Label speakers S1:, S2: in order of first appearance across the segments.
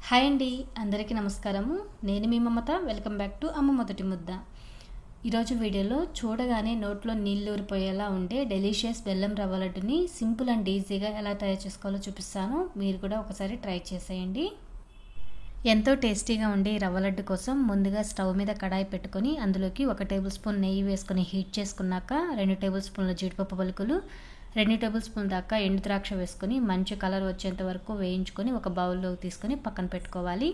S1: Hi అండి, అందరికీ నమస్కారము. నేను మీ మమత. వెల్కమ్ బ్యాక్ టు అమ్మ మొదటి ముద్ద. ఈరోజు వీడియోలో చూడగానే నోట్లో నీళ్ళు ఊరిపోయేలా ఉండే డెలీషియస్ బెల్లం రవ్వ లడ్డుని సింపుల్ అండ్ ఈజీగా ఎలా తయారు చేసుకోవాలో చూపిస్తాను. మీరు కూడా ఒకసారి ట్రై చేసేయండి. ఎంతో టేస్టీగా ఉండే ఈ రవ్వ లడ్డు కోసం ముందుగా స్టవ్ మీద కడాయి పెట్టుకొని అందులోకి 1 టేబుల్ స్పూన్ నెయ్యి వేసుకొని హీట్ చేసుకున్నాక 2 టేబుల్ స్పూన్ల జీడిపప్పు పలుకులు, 2 టేబుల్ స్పూన్ దాకా ఎండు ద్రాక్ష వేసుకొని మంచి కలర్ వచ్చేంత వరకు వేయించుకొని ఒక బౌల్లోకి తీసుకొని పక్కన పెట్టుకోవాలి.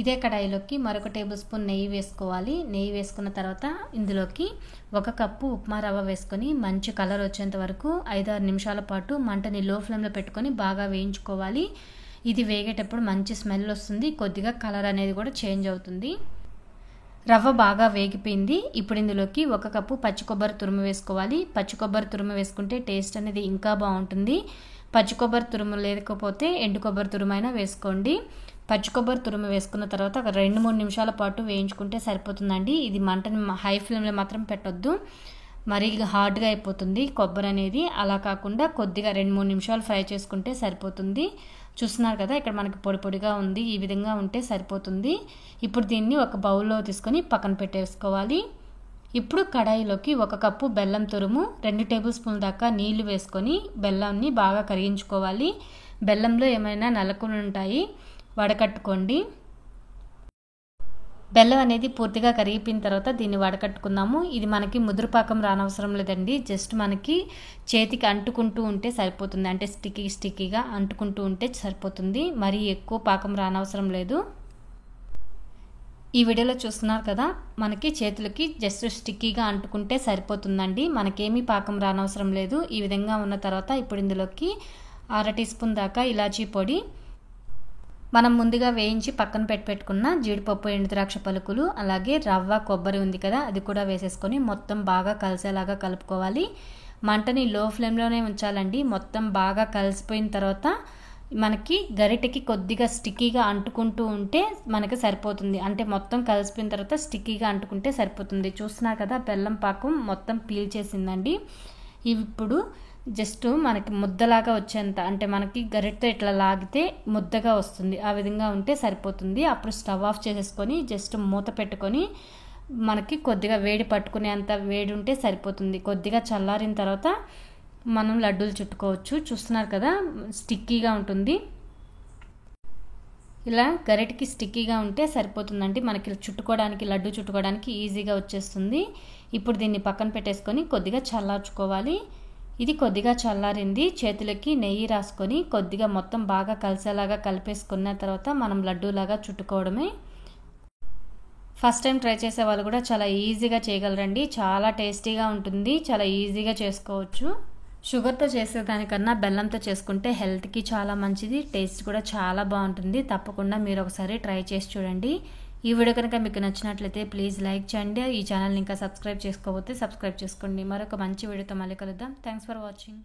S1: ఇదే కడాయిలోకి మరొక టేబుల్ స్పూన్ నెయ్యి వేసుకోవాలి. నెయ్యి వేసుకున్న తర్వాత ఇందులోకి 1 కప్పు ఉప్మా రవ్వ వేసుకొని మంచి కలర్ వచ్చేంత వరకు 5-6 నిమిషాల పాటు మంటని లో ఫ్లేమ్లో పెట్టుకొని బాగా వేయించుకోవాలి. ఇది వేగేటప్పుడు మంచి స్మెల్ వస్తుంది, కొద్దిగా కలర్ అనేది కూడా చేంజ్ అవుతుంది. రవ్వ బాగా వేగిపోయింది. ఇప్పుడు ఇందులోకి 1 కప్పు పచ్చి కొబ్బరి తురుము వేసుకోవాలి. పచ్చి కొబ్బరి తురుము వేసుకుంటే టేస్ట్ అనేది ఇంకా బాగుంటుంది. పచ్చి కొబ్బరి తురుము లేకపోతే ఎండు కొబ్బరి తురుము అయినా వేసుకోండి. పచ్చి కొబ్బరి తురుము వేసుకున్న తర్వాత ఒక 2-3 నిమిషాల పాటు వేయించుకుంటే సరిపోతుందండి. ఇది మంటని హై ఫ్లేమ్లో మాత్రం పెట్టొద్దు, మరీ హార్డ్గా అయిపోతుంది కొబ్బరి అనేది. అలా కాకుండా కొద్దిగా 2-3 నిమిషాలు ఫ్రై చేసుకుంటే సరిపోతుంది. చూస్తున్నారు కదా, ఇక్కడ మనకి పొడి పొడిగా ఉంది. ఈ విధంగా ఉంటే సరిపోతుంది. ఇప్పుడు దీన్ని ఒక బౌల్లో తీసుకొని పక్కన పెట్టేసుకోవాలి. ఇప్పుడు కడాయిలోకి 1 కప్పు బెల్లం తురుము, 2 టేబుల్ స్పూన్ల దాకా నీళ్లు వేసుకొని బెల్లాన్ని బాగా కరిగించుకోవాలి. బెల్లంలో ఏమైనా నలకలు ఉంటాయి, వడకట్టుకోండి. బెల్లం అనేది పూర్తిగా కరిగిపోయిన తర్వాత దీన్ని వడకట్టుకుందాము. ఇది మనకి ముదురు పాకం రానవసరం లేదండి. జస్ట్ మనకి చేతికి అంటుకుంటూ ఉంటే సరిపోతుంది. అంటే స్టిక్కీగా అంటుకుంటూ ఉంటే సరిపోతుంది. మరీ ఎక్కువ పాకం రానవసరం లేదు. ఈ వీడియోలో చూస్తున్నారు కదా, మనకి చేతులకి జస్ట్ స్టిక్కీగా అంటుకుంటే సరిపోతుందండి. మనకేమీ పాకం రానవసరం లేదు. ఈ విధంగా ఉన్న తర్వాత ఇప్పుడు ఇందులోకి 1/2 టీ స్పూన్ దాకా ఇలాచీ పొడి, మనం ముందుగా వేయించి పక్కన పెట్టుకున్న జీడిపప్పు, ఎండు ద్రాక్ష పలుకులు, అలాగే రవ్వ, కొబ్బరి ఉంది కదా, అది కూడా వేసేసుకొని మొత్తం బాగా కలిసేలాగా కలుపుకోవాలి. మంటని లో ఫ్లేమ్లోనే ఉంచాలండి. మొత్తం బాగా కలిసిపోయిన తర్వాత మనకి గరిటెకి కొద్దిగా స్టిక్కీగా అంటుకుంటూ ఉంటే మనకి సరిపోతుంది. అంటే మొత్తం కలిసిపోయిన తర్వాత స్టిక్కీగా అంటుకుంటే సరిపోతుంది. చూస్తున్నారు కదా, బెల్లం పాకం మొత్తం పీల్చేసిందండి. ఇప్పుడు జస్ట్ మనకి ముద్దలాగా వచ్చేంత, అంటే మనకి గరిటెతో ఇట్లా లాగితే ముద్దగా వస్తుంది, ఆ విధంగా ఉంటే సరిపోతుంది. అప్పుడు స్టవ్ ఆఫ్ చేసేసుకొని జస్ట్ మూత పెట్టుకొని మనకి కొద్దిగా వేడి పట్టుకునేంత వేడి ఉంటే సరిపోతుంది. కొద్దిగా చల్లారిన తర్వాత మనం లడ్డూలు చుట్టుకోవచ్చు. చూస్తున్నారు కదా, స్టిక్కీగా ఉంటుంది. ఇలా గరిటెకి స్టిక్కీగా ఉంటే సరిపోతుందండి. మనకి చుట్టుకోవడానికి, లడ్డు చుట్టుకోవడానికి ఈజీగా వచ్చేస్తుంది. ఇప్పుడు దీన్ని పక్కన పెట్టేసుకొని కొద్దిగా చల్లార్చుకోవాలి. ఇది కొద్దిగా చల్లారింది. చేతులకి నెయ్యి రాసుకొని కొద్దిగా మొత్తం బాగా కలిసేలాగా కలిపేసుకున్న తర్వాత మనం లడ్డూలాగా చుట్టుకోవడమే. ఫస్ట్ టైం ట్రై చేసే వాళ్ళు కూడా చాలా ఈజీగా చేయగలరండి. చాలా టేస్టీగా ఉంటుంది, చాలా ఈజీగా చేసుకోవచ్చు. షుగర్తో చేసేదానికన్నా బెల్లంతో చేసుకుంటే హెల్త్కి చాలా మంచిది, టేస్ట్ కూడా చాలా బాగుంటుంది. తప్పకుండా మీరు ఒకసారి ట్రై చేసి చూడండి. ఈ వీడియో కనుక మీకు నచ్చినట్లయితే ప్లీజ్ లైక్ చేయండి. ఈ ఛానల్ని ఇంకా సబ్స్క్రైబ్ చేసుకోకపోతే సబ్స్క్రైబ్ చేసుకోండి. మరొక మంచి వీడియోతో మళ్ళీ కలుద్దాం. Thanks for watching.